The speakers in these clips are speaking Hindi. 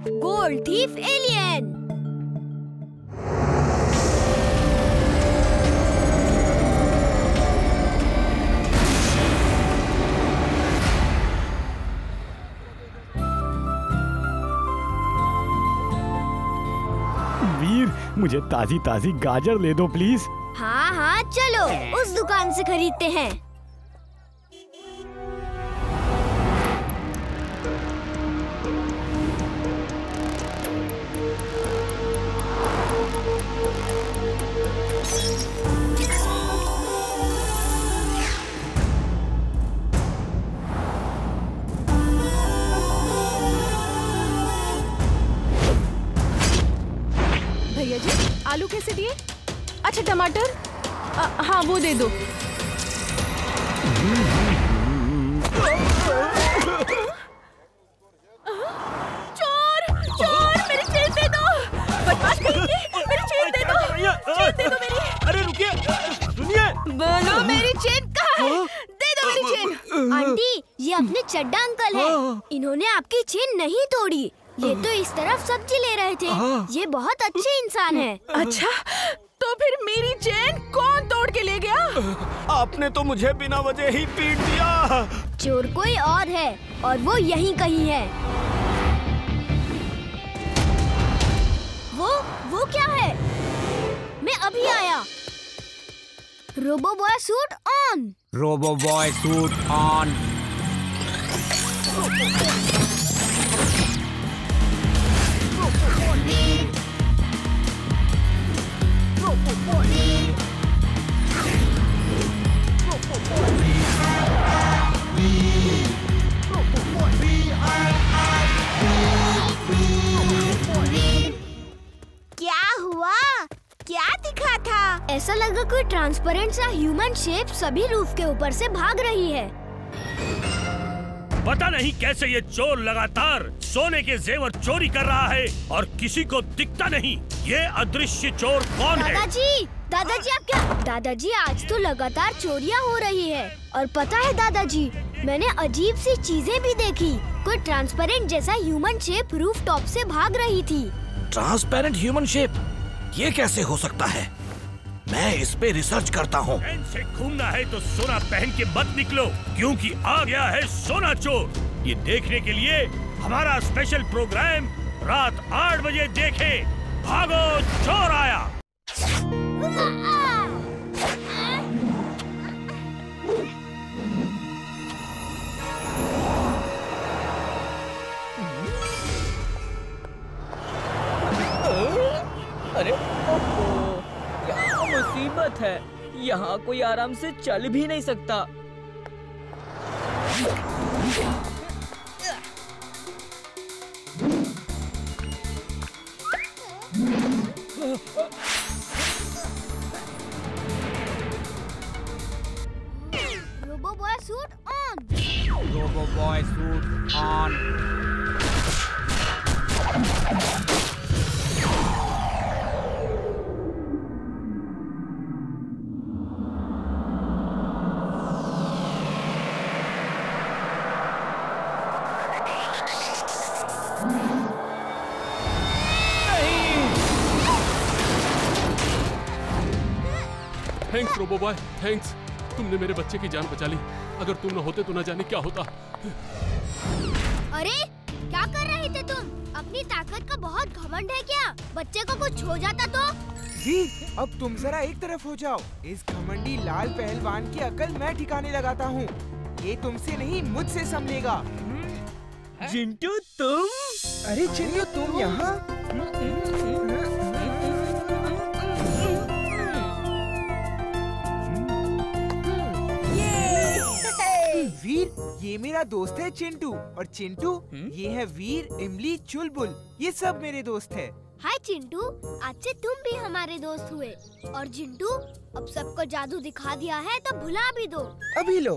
Gold thief alien. वीर, मुझे ताजी ताजी गाजर ले दो प्लीज। हाँ हाँ चलो उस दुकान से खरीदते हैं। भैया जी आलू कैसे दिए? अच्छा टमाटर हाँ वो दे दो। चोर चोर मेरी चेन दे दो। बदमाश करेंगे, मेरी चेन दे दो। चेन दे दो मेरी। अरे रुकिए, सुनिए। बोलो मेरी चेन कहाँ है? दे दो मेरी चेन। आंटी ये अपने चड्डा अंकल हैं। इन्होंने आपकी चेन नहीं तोड़ी। ये तो इस तरफ सब्जी ले रहे थे। ये बहुत अच्छे इंसान हैं। अच्छा तो फिर मेरी चेन कौन तोड़ के ले गया? आपने तो मुझे बिना वजह ही पीट दिया। चोर कोई और है और वो यहीं कहीं है। वो क्या है? मैं अभी आया। Robo boy suit on. Robo boy suit on. क्या हुआ? क्या दिखा था? ऐसा लगा कोई ट्रांसपेरेंट सा ह्यूमन शेप सभी रूफ के ऊपर से भाग रही है। पता नहीं कैसे ये चोर लगातार सोने के जेवर चोरी कर रहा है और किसी को दिखता नहीं। ये अदृश्य चोर कौन है? दादाजी आप क्या? दादाजी आज तो लगातार चोरियां हो रही है और पता है दादाजी मैंने अजीब सी चीजें भी देखी। कोई ट्रांसपेरेंट जैसा ह्यूमन शेप रूफ टॉप से भाग रही थी। ट्रांसपेरेंट ह्यूमन शेप, ये कैसे हो सकता है? मैं इस पे रिसर्च करता हूँ। चैन से घूमना है तो सोना पहन के मत निकलो, क्योंकि आ गया है सोना चोर। ये देखने के लिए हमारा स्पेशल प्रोग्राम रात 8 बजे देखें। भागो चोर आया। अरे यहाँ मुसीबत है। यहाँ कोई आराम से चल भी नहीं सकता। Robo boy suit on. Robo boy suit on. Thanks robo boy, thanks. तुमने मेरे बच्चे की जान बचा ली। अगर तुम न होते तो न जाने क्या होता। अरे क्या कर रहे थे तुम? अपनी ताकत का बहुत घमंड है क्या? बच्चे को कुछ हो जाता तो? वीर, अब तुम जरा एक तरफ हो जाओ। इस घमंडी लाल पहलवान की अकल मैं ठिकाने लगाता हूँ। ये तुमसे नहीं मुझसे संभलेगा। चिंटू तुम? अरे चिंटू तुम यहाँ? वीर, ये मेरा दोस्त है चिंटू। और चिंटू, ये है वीर, इमली, चुलबुल। ये सब मेरे दोस्त है। हाय चिंटू, आज से तुम भी हमारे दोस्त हुए। और चिंटू, अब सबको जादू दिखा दिया है तो भुला भी दो। अभी लो।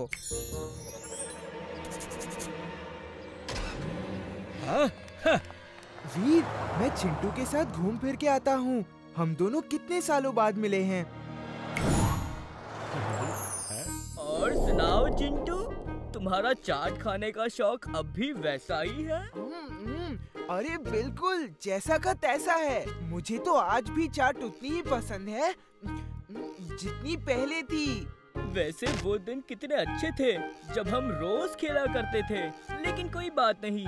वीर, मैं चिंटू के साथ घूम फिर के आता हूँ। हम दोनों कितने सालों बाद मिले हैं। और सुनाओ चिंटू, तुम्हारा चाट खाने का शौक अब भी वैसा ही है? अरे बिल्कुल जैसा का तैसा है। मुझे तो आज भी चाट उतनी ही पसंद है जितनी पहले थी। वैसे वो दिन कितने अच्छे थे जब हम रोज खेला करते थे। लेकिन कोई बात नहीं,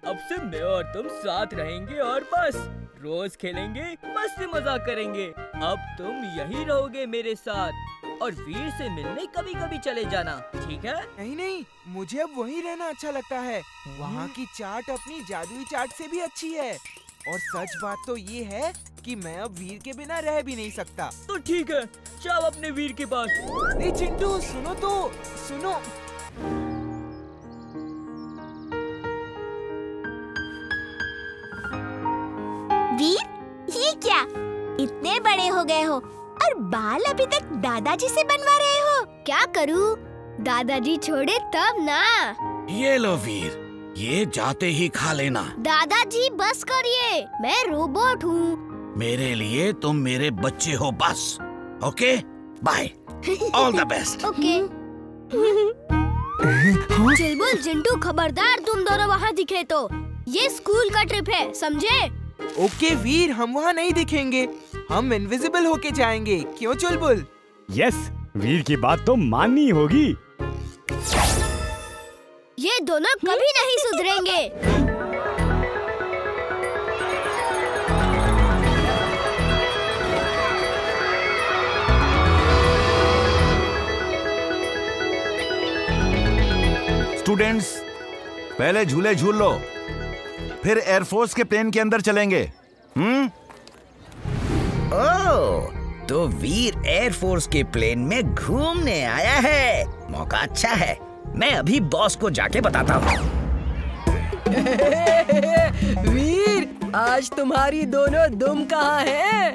अब से मैं और तुम साथ रहेंगे और बस रोज खेलेंगे, मस्ती मजाक करेंगे। अब तुम यहीं रहोगे मेरे साथ और वीर से मिलने कभी कभी चले जाना, ठीक है? नहीं नहीं, मुझे अब वहीं रहना अच्छा लगता है। वहाँ की चाट अपनी जादुई चाट से भी अच्छी है। और सच बात तो ये है कि मैं अब वीर के बिना रह भी नहीं सकता। तो ठीक है, जाओ अपने वीर के पास। ए चिंटू सुनो तो, सुनो। वीर, ये क्या? इतने बड़े हो गए हो और बाल अभी तक दादाजी से बनवा रहे हो। क्या करूं? दादाजी छोड़े तब ना। ये लो वीर, ये जाते ही खा लेना। दादाजी बस करिए, मैं रोबोट हूँ। मेरे लिए तुम मेरे बच्चे हो बस। Okay, bye, all the best. Okay. Chilbul Chintu, खबरदार तुम दोनों वहाँ दिखे तो। ये स्कूल का ट्रिप है, समझे? ओके वीर, हम वहाँ नहीं दिखेंगे। हम इनविजिबल होके जाएंगे, क्यों चुलबुल? यस, वीर की बात तो माननी होगी। ये दोनों कभी नहीं सुधरेंगे। स्टूडेंट्स, पहले झूले झूल लो, फिर एयरफोर्स के प्लेन के अंदर चलेंगे। ओह, तो वीर एयरफोर्स के प्लेन में घूमने आया है। मौका अच्छा है, मैं अभी बॉस को जाके बताता हूँ। वीर, आज तुम्हारी दोनों दुम कहाँ है?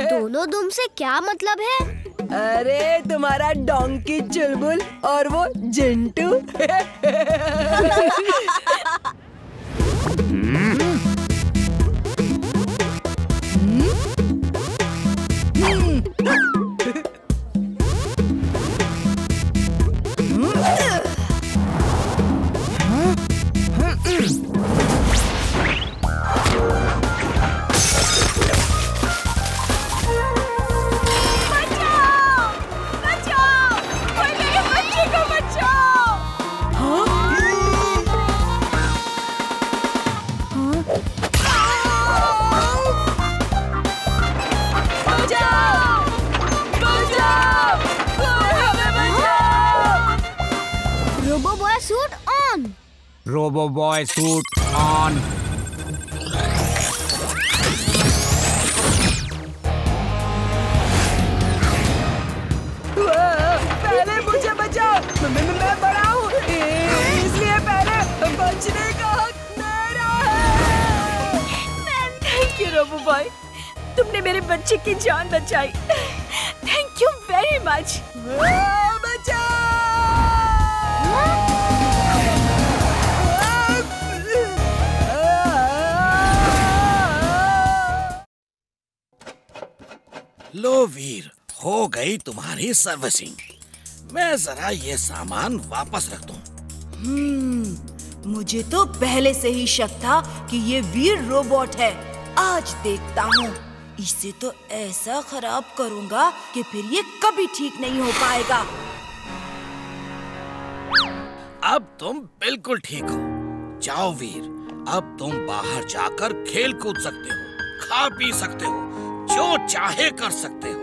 दोनों दुम से क्या मतलब है? अरे तुम्हारा डोंकी चुलबुल और वो Jintu. Robo boy suit on. पहले मुझे बचाओ, मैं बड़ा हूँ, इसलिए पहले बचने का हक मेरा है। थैंक यू रोबो बॉय, तुमने मेरे बच्चे की जान बचाई। Thank you very much. बचाओ! लो वीर, हो गई तुम्हारी सर्विसिंग। मैं जरा ये सामान वापस रख दूं। मुझे तो पहले से ही शक था कि ये वीर रोबोट है। आज देखता हूँ, इसे तो ऐसा खराब करूँगा कि फिर ये कभी ठीक नहीं हो पाएगा। अब तुम बिल्कुल ठीक हो। जाओ वीर, अब तुम बाहर जाकर खेल कूद सकते हो, खा पी सकते हो, जो चाहे कर सकते हो।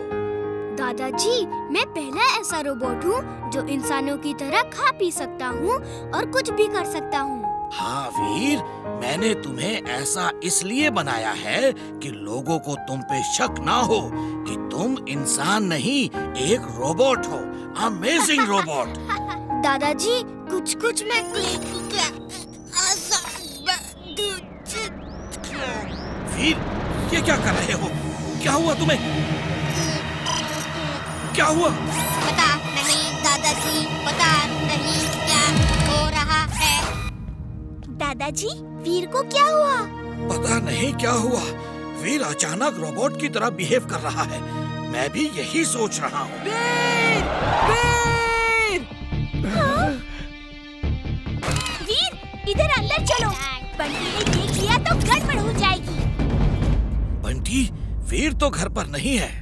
दादाजी, मैं पहला ऐसा रोबोट हूँ जो इंसानों की तरह खा पी सकता हूँ और कुछ भी कर सकता हूँ। हाँ वीर, मैंने तुम्हें ऐसा इसलिए बनाया है कि लोगों को तुम पे शक ना हो कि तुम इंसान नहीं, एक रोबोट हो। Amazing robot. दादाजी, कुछ मैं वीर, ये क्या कर रहे हो? क्या हुआ तुम्हें? क्या हुआ? पता नहीं दादाजी, पता नहीं क्या हो रहा है। दादाजी, वीर को क्या हुआ? पता नहीं क्या हुआ। वीर अचानक रोबोट की तरह बिहेव कर रहा है। मैं भी यही सोच रहा हूँ। वीर! वीर! वीर, इधर अंदर चलो। बंटी ने देख लिया तो गड़बड़ हो जाएगी। बंटी, वीर तो घर पर नहीं है।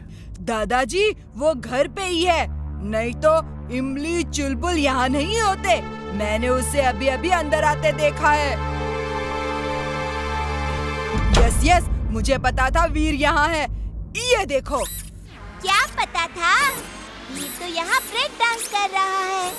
दादाजी वो घर पे ही है, नहीं तो इमली चुलबुल यहाँ नहीं होते। मैंने उसे अभी अभी अंदर आते देखा है। यस, मुझे पता था वीर यहाँ है। ये देखो। क्या पता था? वीर तो यहाँ ब्रेक डांस कर रहा है।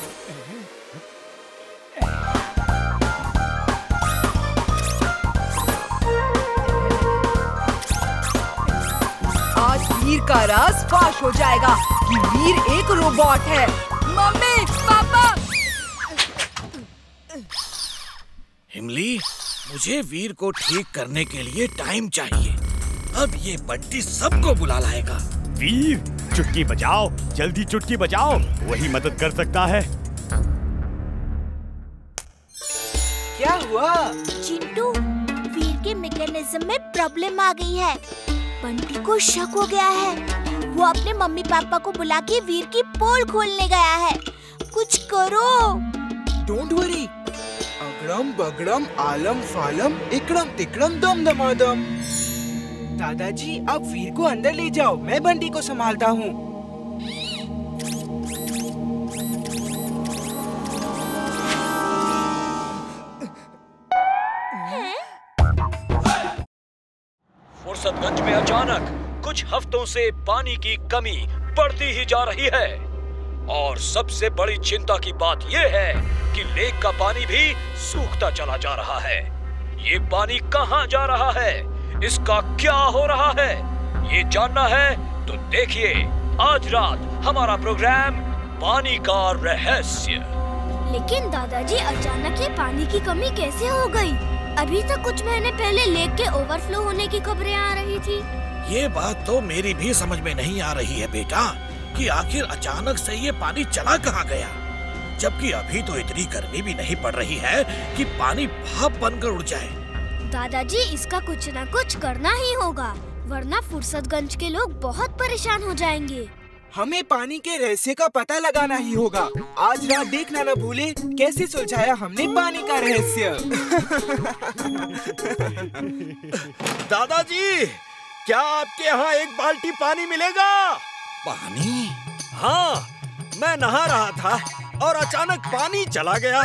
आज वीर का राज फाश हो जाएगा कि वीर एक रोबोट है। मम्मी, पापा। इमली, मुझे वीर को ठीक करने के लिए टाइम चाहिए। अब ये बंटी सबको बुला लाएगा। वीर, चुटकी बजाओ, जल्दी चुटकी बजाओ, वही मदद कर सकता है। क्या हुआ? चिंटू, वीर के मैकेनिज्म में प्रॉब्लम आ गई है। बंटी को शक हो गया है। वो अपने मम्मी पापा को बुला के वीर की पोल खोलने गया है। कुछ करो। Don't worry. अगड़म बगड़म आलम फालम इकड़म तिकड़म दम दमादम। दादाजी, अब वीर को अंदर ले जाओ, मैं बंटी को संभालता हूँ। फुर्सतगंज में अचानक कुछ हफ्तों से पानी की कमी बढ़ती ही जा रही है और सबसे बड़ी चिंता की बात यह है कि लेक का पानी भी सूखता चला जा रहा है। ये पानी कहाँ जा रहा है, इसका क्या हो रहा है, ये जानना है तो देखिए आज रात हमारा प्रोग्राम पानी का रहस्य। लेकिन दादाजी, अचानक ये पानी की कमी कैसे हो गई? अभी तक कुछ महीने पहले लेक के ओवरफ्लो होने की खबरें आ रही थी। ये बात तो मेरी भी समझ में नहीं आ रही है बेटा, कि आखिर अचानक से ये पानी चला कहाँ गया, जबकि अभी तो इतनी गर्मी भी नहीं पड़ रही है कि पानी भाप बनकर उड़ जाए। दादाजी, इसका कुछ न कुछ करना ही होगा, वरना फुर्सतगंज के लोग बहुत परेशान हो जाएंगे। हमें पानी के रहस्य का पता लगाना ही होगा। आज रात देखना न भूले कैसे सुलझाया हमने पानी का रहस्य। दादाजी, क्या आपके यहाँ एक बाल्टी पानी मिलेगा? पानी? हाँ, मैं नहा रहा था और अचानक पानी चला गया।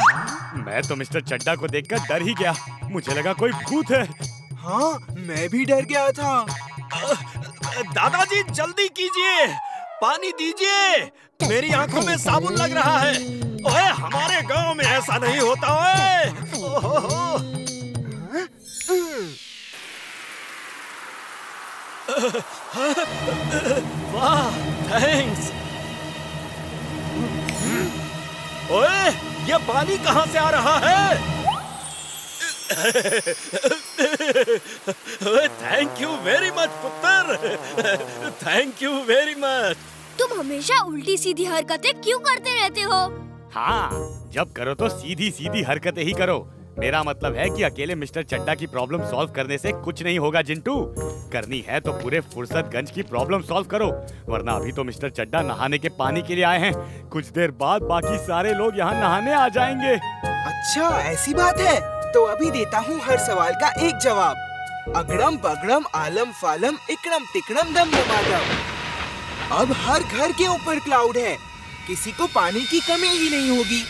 मैं तो मिस्टर चड्डा को देखकर डर ही गया, मुझे लगा कोई भूत है। हाँ, मैं भी डर गया था। दादाजी, जल्दी कीजिए, पानी दीजिए, मेरी आंखों में साबुन लग रहा है। ओए, हमारे गांव में ऐसा नहीं होता। ओए, वाह, थैंक्स। ओए, ये पानी कहाँ से आ रहा है? थैंक यू वेरी मच पुत्र, थैंक यू वेरी मच। तुम हमेशा उल्टी सीधी हरकतें क्यों करते रहते हो? हाँ, जब करो तो सीधी सीधी हरकतें ही करो। मेरा मतलब है कि अकेले मिस्टर चड्डा की प्रॉब्लम सॉल्व करने से कुछ नहीं होगा जिंटू। करनी है तो पूरे फुर्सतगंज की प्रॉब्लम सॉल्व करो, वरना अभी तो मिस्टर चड्डा नहाने के पानी के लिए आए हैं। कुछ देर बाद बाकी सारे लोग यहाँ नहाने आ जाएंगे। अच्छा, ऐसी बात है तो अभी देता हूँ हर सवाल का एक जवाब। अगड़म बगड़म आलम फालम इकड़म तिकड़म दम दमादम। अब हर घर के ऊपर क्लाउड है, किसी को पानी की कमी ही नहीं होगी।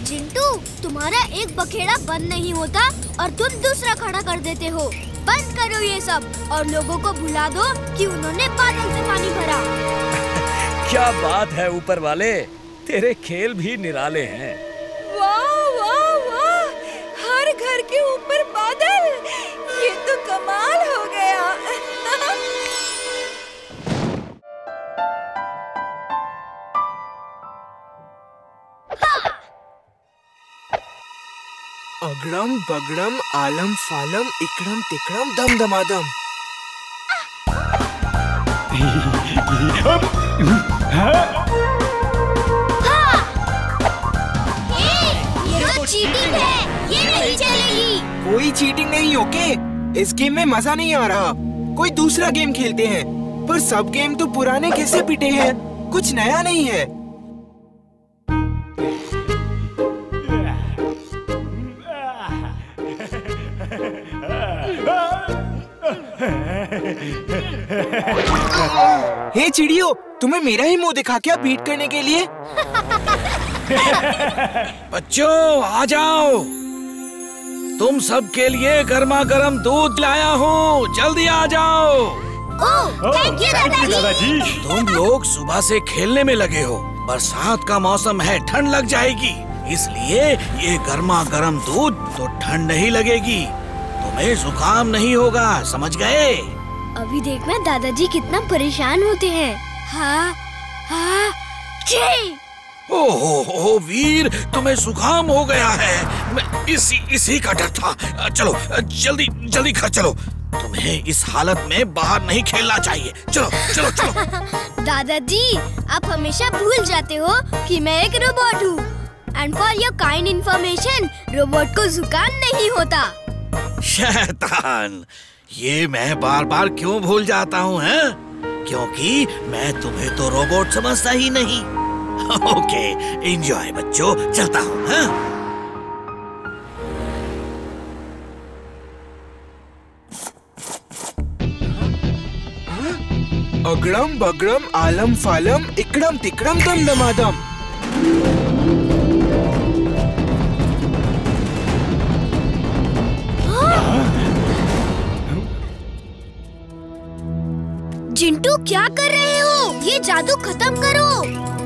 जिंटू, तुम्हारा एक बखेड़ा बंद नहीं होता और तुम दूसरा खड़ा कर देते हो। बंद करो ये सब और लोगों को भुला दो कि उन्होंने बादल से पानी भरा। क्या बात है ऊपर वाले, तेरे खेल भी निराले हैं। वाह वाह वाह, हर घर के ऊपर बादल, ये तो कमाल हो गया। अगड़म बगड़म आलम फालम इकड़म तिकड़म दम दमादम। ये तो चीटिंग है, ये नहीं चलेगी। कोई चीटिंग नहीं, ओके? इस गेम में मजा नहीं आ रहा, कोई दूसरा गेम खेलते हैं। पर सब गेम तो पुराने कैसे पिटे हैं, कुछ नया नहीं है। हे चिड़ियों, तुम्हें मेरा ही मुंह दिखा क्या बीट करने के लिए? बच्चों आ जाओ, तुम सब के लिए गर्मा गर्म दूध लाया हूँ, जल्दी आ जाओ। थैंक यू दादाजी। तुम लोग सुबह से खेलने में लगे हो, बरसात का मौसम है, ठंड लग जाएगी, इसलिए ये गर्मा गर्म दूध तो ठंड नहीं लगेगी, तुम्हें जुकाम नहीं होगा, समझ गए? अभी देखना दादाजी कितना परेशान होते हैं। हाँ हाँ जी। ओहो वीर, तुम्हें जुकाम हो गया है। मैं इसी का डर था। चलो जल्दी जल्दी घर चलो, तुम्हें इस हालत में बाहर नहीं खेलना चाहिए। चलो चलो चलो। दादाजी, आप हमेशा भूल जाते हो कि मैं एक रोबोट हूँ। And for your kind information, robot को जुकाम नहीं होता। शैतान, ये मैं बार बार क्यों भूल जाता हूँ, क्योंकि मैं तुम्हें तो रोबोट समझता ही नहीं। ओके, एंजॉय बच्चों, चलता हूँ। अगड़म बगड़म आलम फालम इकड़म तिकड़म दम दमादम। जिंटू, क्या कर रहे हो? ये जादू खत्म करो।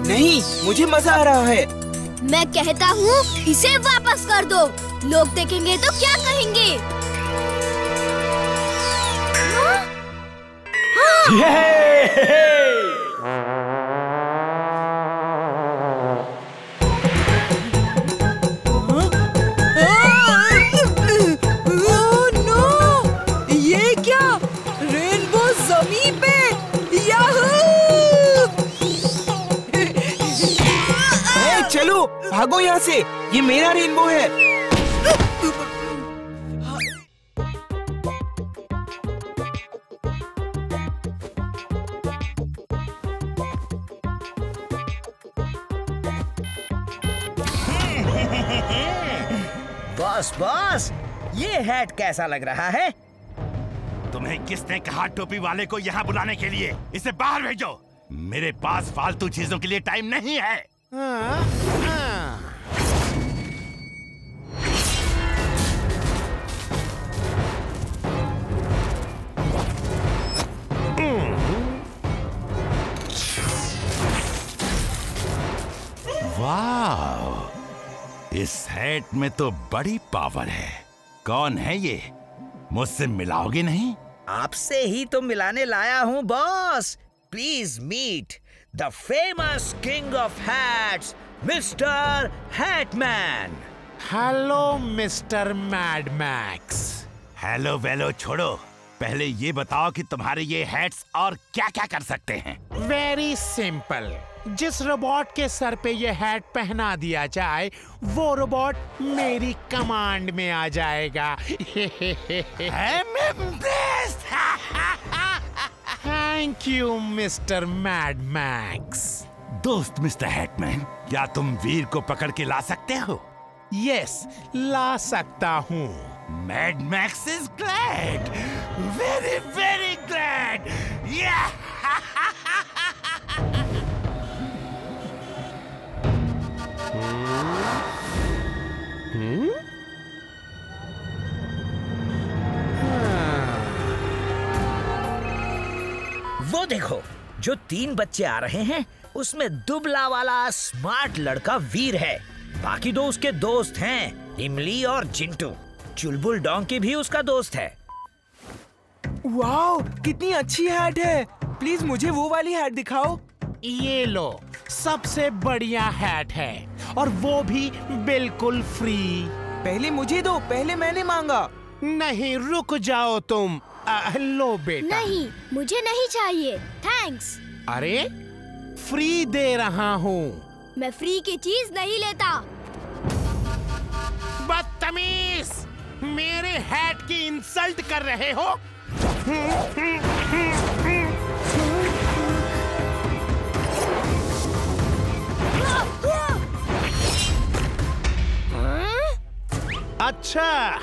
नहीं, मुझे मजा आ रहा है। मैं कहता हूँ इसे वापस कर दो, लोग देखेंगे तो क्या कहेंगे? Oh no! ये क्या? रेनबो ज़मीन पे! चलो भागो यहाँ से, ये मेरा रेनबो है। बॉस, ये हैट कैसा लग रहा है? तुम्हें किसने कहा टोपी वाले को यहाँ बुलाने के लिए? इसे बाहर भेजो, मेरे पास फालतू चीजों के लिए टाइम नहीं है। वाह, इस हैट में तो बड़ी पावर है। कौन है ये? मुझसे मिलाओगे नहीं? आपसे ही तो मिलाने लाया हूँ boss. Please meet the famous king of hats, mister Hatman. Hello mister Mad Max. Hello वेलो छोड़ो, पहले ये बताओ कि तुम्हारे ये हैट्स और क्या क्या कर सकते हैं? वेरी सिंपल, जिस रोबोट के सर पे ये हैट पहना दिया जाए, वो रोबोट मेरी कमांड में आ जाएगा। Thank you mister Mad max. दोस्त मिस्टर हैटमैन, क्या तुम वीर को पकड़ के ला सकते हो? यस, ला सकता हूँ। Mad max is glad, very very glad. वो देखो, जो 3 बच्चे आ रहे हैं, उसमें दुबला वाला स्मार्ट लड़का वीर है। बाकी 2 उसके दोस्त हैं, इमली और जिंटू। चुलबुल डोंकी भी उसका दोस्त है। वाओ, कितनी अच्छी हैट है। प्लीज मुझे वो वाली हैट दिखाओ। ये लो, सबसे बढ़िया हैट है, और वो भी बिल्कुल फ्री। पहले मुझे दो, पहले मैंने मांगा। नहीं, रुक जाओ तुम। लो बेटा। नहीं, मुझे नहीं चाहिए, थैंक्स। अरे, फ्री दे रहा हूँ। मैं फ्री की चीज नहीं लेता। बदतमीज, मेरे हैट की इंसल्ट कर रहे हो? अच्छा,